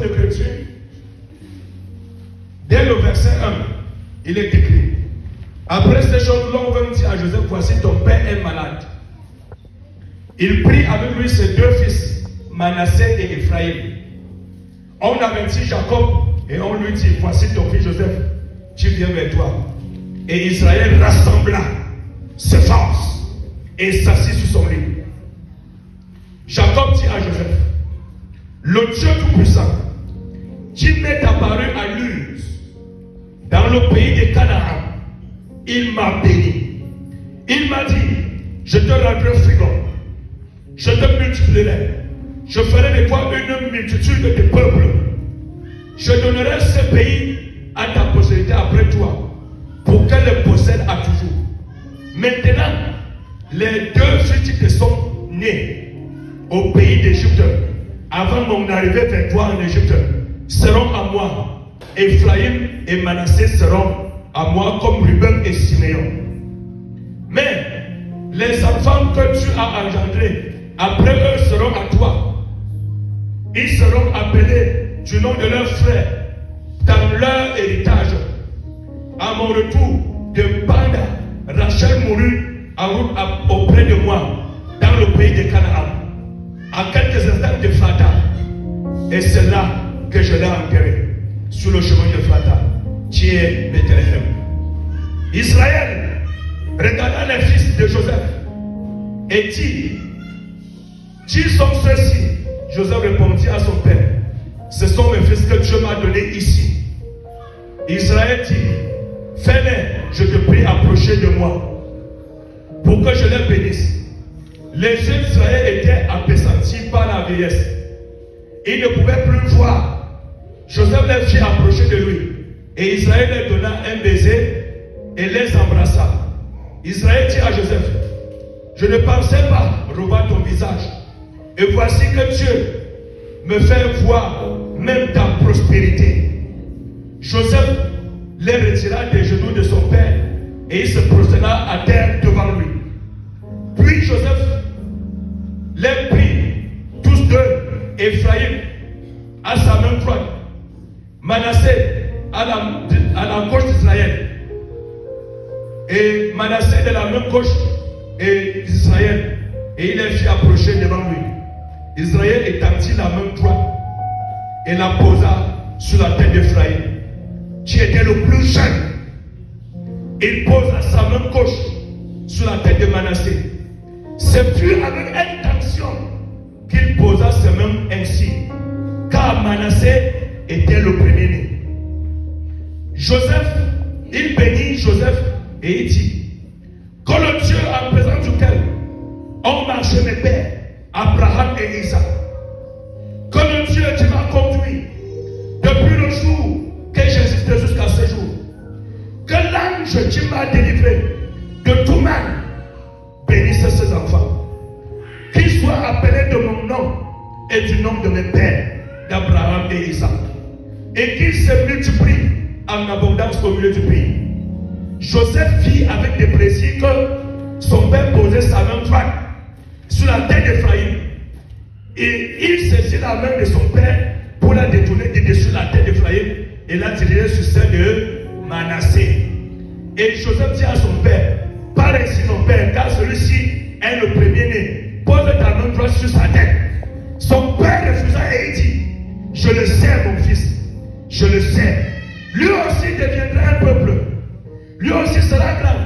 d'Écriture, dès le verset 1, il est écrit. Après ces choses, l'on vint dire à Joseph, voici ton père est malade. Il prit avec lui ses deux fils, Manassé et Ephraïm. On avertit Jacob et on lui dit, voici ton fils Joseph, tu viens vers toi. Et Israël rassembla ses forces et s'assit sur son lit. Jacob dit à Joseph, le Dieu Tout-Puissant, qui m'est apparu à Luz, dans le pays de Canaan, il m'a béni. Il m'a dit, je te rendrai fécond, je te multiplierai, je ferai de toi une multitude de peuples. Je donnerai ce pays à ta postérité après toi, pour qu'elle le possède à toujours. Maintenant, les deux filles qui sont nées au pays d'Égypte, avant mon arrivée vers toi en Égypte, seront à moi. Ephraïm et Manassé seront à moi comme Ruben et Siméon. Mais les enfants que tu as engendrés, après eux seront à toi. Ils seront appelés du nom de leur frère dans leur héritage. À mon retour de Banda, Rachel mourut auprès de moi dans le pays de Canaan, à quelques instants de Flata. Et c'est là que je l'ai enterré, sur le chemin de Flata, qui est Bethléem. Israël regarda les fils de Joseph et dit, qui sont ceux-ci? Joseph répondit à son père, ce sont mes fils que Dieu m'a donnés ici. Israël dit, fais-les, je te prie, approcher de moi, pour que je les bénisse. Les yeux d'Israël étaient appesantis par la vieillesse. Ils ne pouvaient plus voir. Joseph les fit approcher de lui. Et Israël leur donna un baiser et les embrassa. Israël dit à Joseph, je ne pensais pas revoir ton visage. Et voici que Dieu me fait voir même ta prospérité. Joseph les retira des genoux de son père et il se prosterna à terre devant lui. Puis Joseph les prit tous deux, Ephraïm à sa main droite, Manassé à la gauche d'Israël, et Manassé de la main gauche d'Israël, et il les fit approcher devant lui. Israël étendit la main droite et la posa sur la tête d'Ephraïm, qui était le plus jeune. Il posa sa main gauche sur la tête de Manassé. Ce fut avec intention qu'il posa ses mains ainsi, car Manassé était le premier-né. Joseph, il bénit Joseph et il dit, que le Dieu en présence duquel ont marché mes pères, Abraham et Isaac, que le Dieu qui m'a conduit depuis le jour que j'existais jusqu'à ce jour, que l'ange qui m'a délivré de tout mal bénisse ses enfants, qu'ils soient appelés de mon nom et du nom de mes pères, d'Abraham et Isaac, et qu'ils se multiplient en abondance au milieu du pays. Joseph vit avec des plaisirs que son père posait sa main droite sur la tête d'Ephraïm, et il saisit la main de son père pour la détourner de dessus la tête d'Ephraïm et la tirer sur celle de Manassé. Et Joseph dit à son père, par ainsi mon père, car celui-ci est le premier-né, pose ta main droite sur sa tête. Son père refusa et il dit, je le sais mon fils, je le sais. Lui aussi deviendra un peuple, lui aussi sera grand,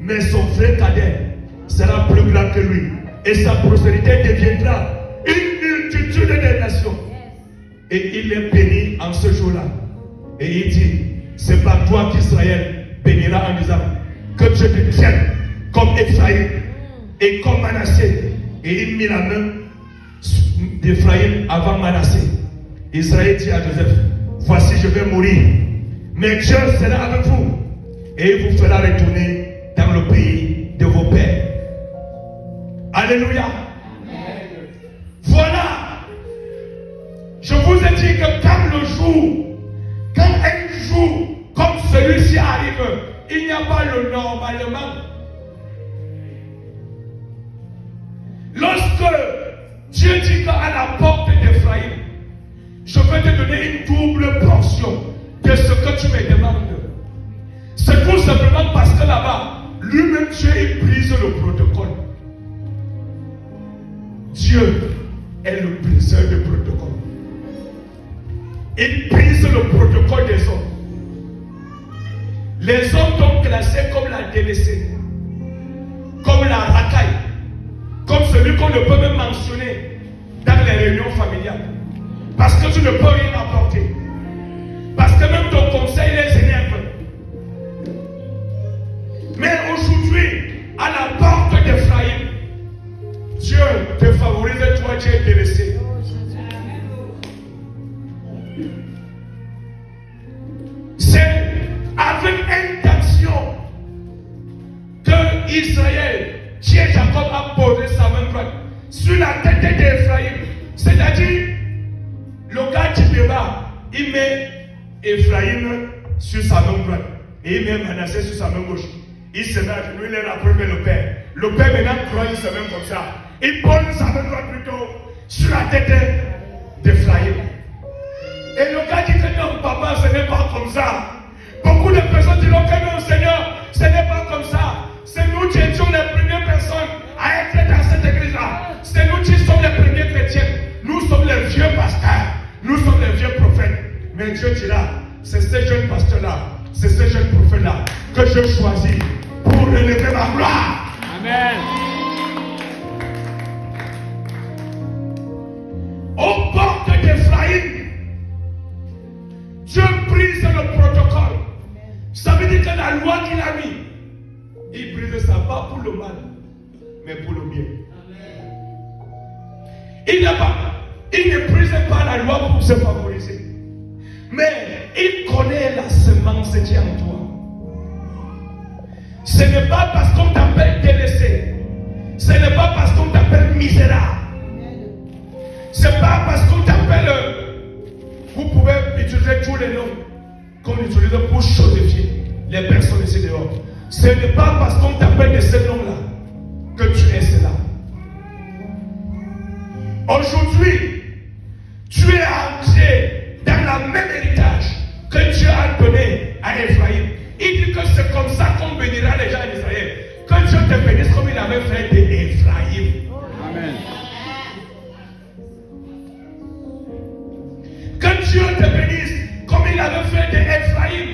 mais son frère cadet sera plus grand que lui, et sa postérité deviendra une multitude de nations. Et il est béni en ce jour-là. Et il dit, c'est par toi qu'Israël bénira en disant, que Dieu te tienne comme Ephraïm et comme Manassé. Et il mit la main d'Ephraïm avant Manassé. Israël dit à Joseph, voici je vais mourir, mais Dieu sera avec vous et il vous fera retourner dans le pays de vos pères. Alléluia. Amen. Voilà. Je vous ai dit que quand un jour comme celui-ci arrive, il n'y a pas le normalement. Lorsque Dieu dit qu'à la porte d'Ephraïm, je vais te donner une double portion de ce que tu me demandes. C'est tout simplement parce que là-bas, lui-même Dieu, il brise le protocole. Dieu est le briseur de protocole. Il brise le protocole des hommes. Les hommes sont classés comme la délaissée, comme la racaille, comme celui qu'on ne peut même mentionner dans les réunions familiales. Parce que tu ne peux rien apporter. Parce que même ton conseil les énerve. Mais aujourd'hui, à la porte d'Ephraïm, Dieu te favorise et toi tu es délaissé. C'est avec intention que Israël, Dieu Jacob a posé sa main droite sur la tête d'Ephraïm. C'est-à-dire, le gars du débat, il met Ephraïm sur sa main droite et il met Manassé sur sa main gauche. Il se met à genoux, il est rappelé vers le père. Le père maintenant croit, il se met comme ça. Il pose sa main droite plutôt sur la tête d'Ephraïm. Et le gars dit que non, papa, ce n'est pas comme ça. Beaucoup de personnes diront que non, Seigneur, ce n'est pas comme ça. C'est nous qui étions les premières personnes à être dans cette église-là. C'est nous qui sommes les premiers chrétiens. Nous sommes les vieux pasteurs. Nous sommes les vieux prophètes. Mais Dieu dira, c'est ces jeunes pasteurs-là, c'est ces jeunes prophètes-là que je choisis pour relever ma gloire. Amen. Aux portes d'Ephraïm, Dieu brise le protocole. Ça veut dire que la loi qu'il a mis, il brise ça pas pour le mal, mais pour le bien. Il ne brise pas la loi pour se favoriser. Mais il connaît la semence qui est en toi. Ce n'est pas parce qu'on t'appelle délaissé. Ce n'est pas parce qu'on t'appelle misérable. Ce n'est pas parce qu'on t'appelle. Vous pouvez utiliser tous les noms qu'on utilise pour chosifier les personnes ici dehors. Ce n'est pas parce qu'on t'appelle de ces noms-là que tu es cela. Aujourd'hui, tu es entré dans la même héritage que Dieu a donné à Ephraïm. Il dit que c'est comme ça qu'on bénira les gens d'Israël. Que Dieu te bénisse comme il avait fait d'Ephraïm. Amen. Que Dieu te bénisse comme il avait fait d'Ephraïm.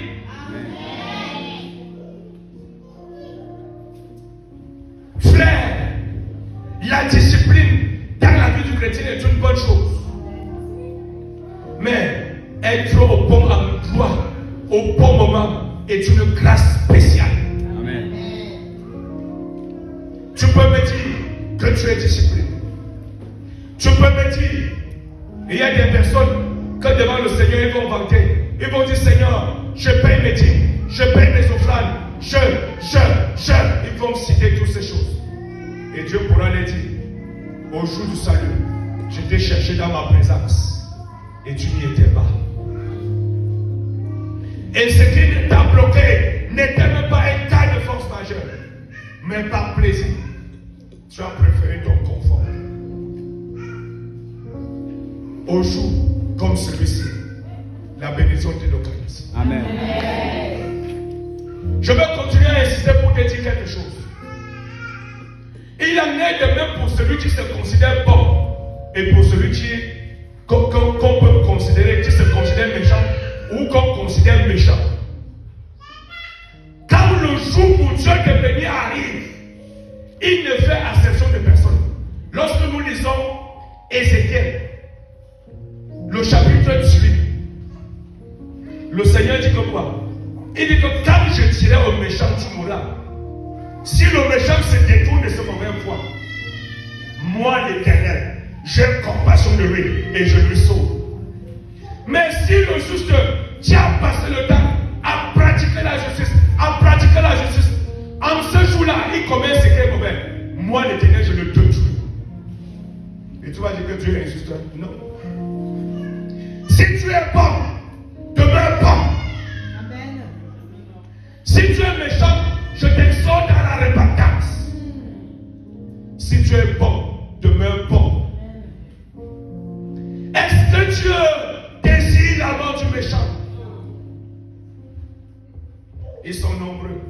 Frère, la discipline dans la vie du chrétien est une bonne chose. Mais être au bon endroit, au bon moment, est une grâce spéciale. Amen. Tu peux me dire que tu es discipliné. Tu peux me dire, il y a des personnes que devant le Seigneur ils vont vanter. Ils vont dire, Seigneur, je paye mes dîmes, je paye mes offrandes, ils vont citer toutes ces choses. Et Dieu pourra les dire, au jour du salut, je t'ai cherché dans ma présence et tu n'y étais pas. Et ce qui t'a bloqué n'était même pas un cas de force majeure, mais par plaisir, tu as préféré ton confort. Au jour comme celui-ci, la bénédiction te localise. Amen. Je vais continuer à insister pour te dire quelque chose. Il en est de même pour celui qui se considère bon et pour celui qu'on peut considérer, qui se considère méchant ou qu'on considère méchant. Quand le jour où Dieu te bénit arrive, il ne fait exception de personne. Lorsque nous lisons Ézéchiel, le chapitre 18, le Seigneur dit que quoi? Il dit que quand je dirai au méchant, tu mourras. Si le méchant se détourne de ce mauvaise foi, moi l'Éternel, j'ai compassion de lui et je lui sauve. Mais si le juste qui a passé le temps à pratiquer la justice, en ce jour-là, il commet ce qui est mauvais, moi l'Éternel, je le détruis. Et tu vas dire que Dieu est injuste? Non. Si tu es bon, demeure bon. Amen. Si tu es méchant, je t'exhorte à la repentance. Si tu es bon, demeure bon. Est-ce que Dieu ils sont nombreux.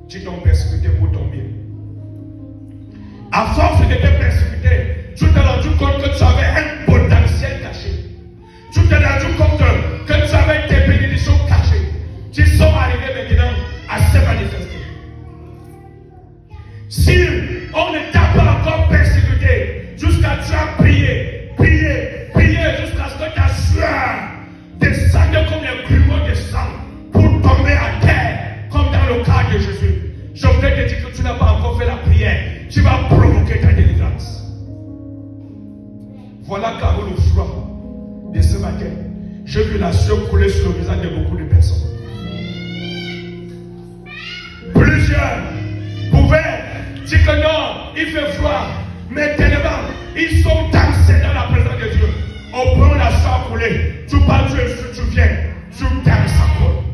Tu t'ont persécuté pour ton bien. À force de te persécuter, tu t'es rendu compte que tu avais un potentiel caché. Tu t'es rendu compte que tu avais des bénédictions cachées. Qui sont arrivées maintenant à se manifester. Si on ne t'a pas encore persécuté, jusqu'à tu as prié jusqu'à ce que ta sueur descende comme les grumeaux de sang pour tomber à terre, comme dans le cas de Jésus. Je voudrais te dire que tu n'as pas encore fait la prière. Tu vas provoquer ta délivrance. Voilà car le froid de ce matin, j'ai vu la sueur couler sur le visage de beaucoup de personnes. Plusieurs pouvaient dire que non, il fait froid, mais tellement ils sont dansés dans la présence de Dieu. Au point où la sueur couler, tu parles, tu viens, tu danses encore.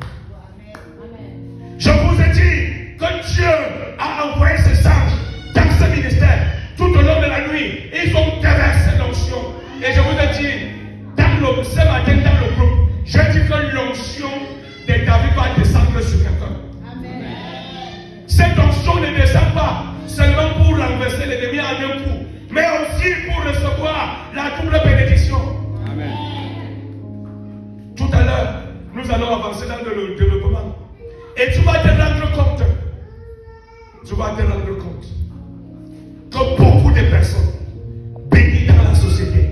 Je vous ai dit que Dieu a envoyé ses anges dans ce ministère tout au long de la nuit. Ils ont traversé l'onction. Et je vous ai dit, ce matin dans le groupe, je dis que l'onction de David va descendre sur quelqu'un. Cette onction ne descend pas seulement pour renverser l'ennemi en un coup, mais aussi pour recevoir la double bénédiction. Amen. Tout à l'heure, nous allons avancer dans le développement. Et tu vas te rendre compte, que beaucoup de personnes bénies dans la société,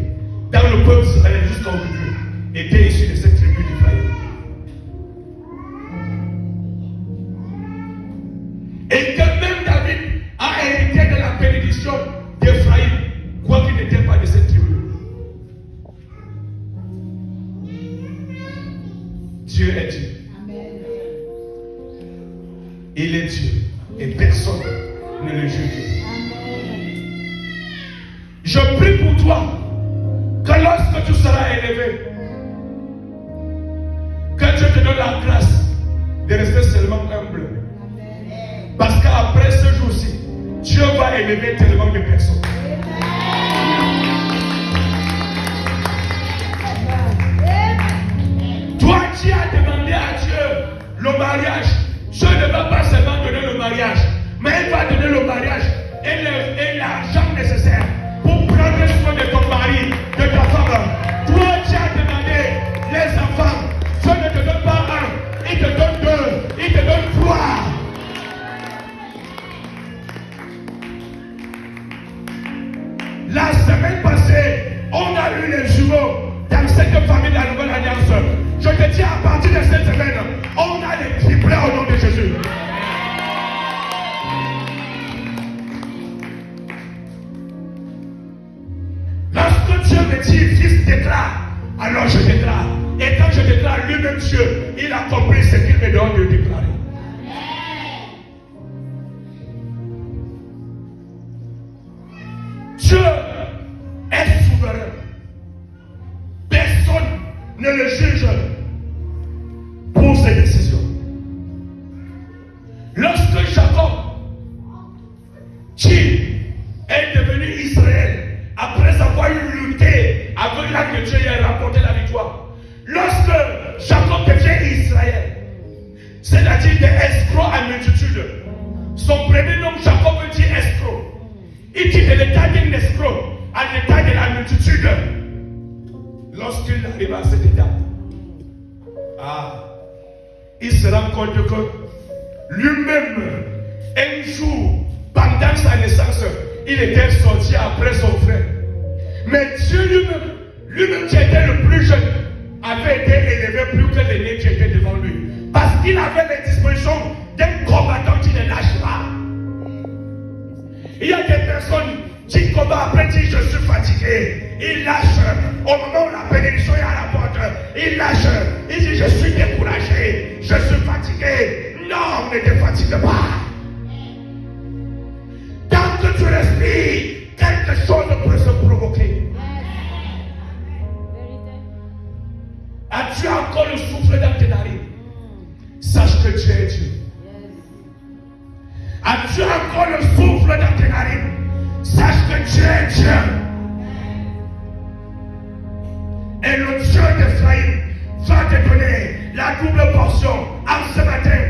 dans le peuple israélien jusqu'à aujourd'hui, étaient issues de cette tribu d'Israël. Et que même David a hérité de la bénédiction d'Ephraïm, quoiqu'il n'était pas de cette tribu. Dieu est Dieu. Il est Dieu. Et personne ne le juge. Je prie pour toi que lorsque tu seras élevé, que Dieu te donne la grâce de rester seulement humble. Parce qu'après ce jour-ci, Dieu va élever tellement de personnes. Toi qui as demandé à Dieu le mariage, Dieu ne va pas seulement donner le mariage, mais il va donner le mariage et l'argent nécessaire pour prendre soin de ton mari, de ta femme. Toi qui as demandé les enfants, Dieu ne te donne pas un, il te donne deux, il te donne trois. La semaine passée, on a eu les jumeaux dans cette famille de la Nouvelle Alliance. Je te dis, à partir de cette semaine, on a les triplés au nom de Jésus. Lorsque Dieu me dit, fils, déclare, alors je déclare. Et quand je déclare, lui-même Dieu, il a compris ce qu'il me donne de déclarer. Dieu est souverain. Personne ne le juge pour ses décisions. Lorsque Jacob, qui est devenu Israël, après avoir lutté avec là que Dieu a rapporté la victoire, lorsque Jacob devient Israël, c'est-à-dire des escrocs à multitude, son premier nom Jacob veut dire escroc. Il dit de l'état d'un escroc à l'état de la multitude. Lorsqu'il arrive à cet état, il se rend compte que lui-même, un jour, pendant sa naissance, il était sorti après son frère. Mais Dieu lui-même qui était le plus jeune, avait été élevé plus que l'aîné qui était devant lui. Parce qu'il avait les dispositions d'un combattant qui ne lâche pas. Il y a des personnes qui combattent après disent je suis fatigué. Il lâche. Au moment où la bénédiction est à la porte, il lâche. Il dit je suis découragé. Je suis fatigué. Non, ne te fatigue pas. Tant que tu respires, quelque chose peut se provoquer. As-tu encore le souffle dans tes narines? Sache que tu es Dieu. As-tu encore le souffle dans tes narines? Sache que tu es Dieu. Et le Dieu d'Ephraïm va te donner la double portion en ce matin.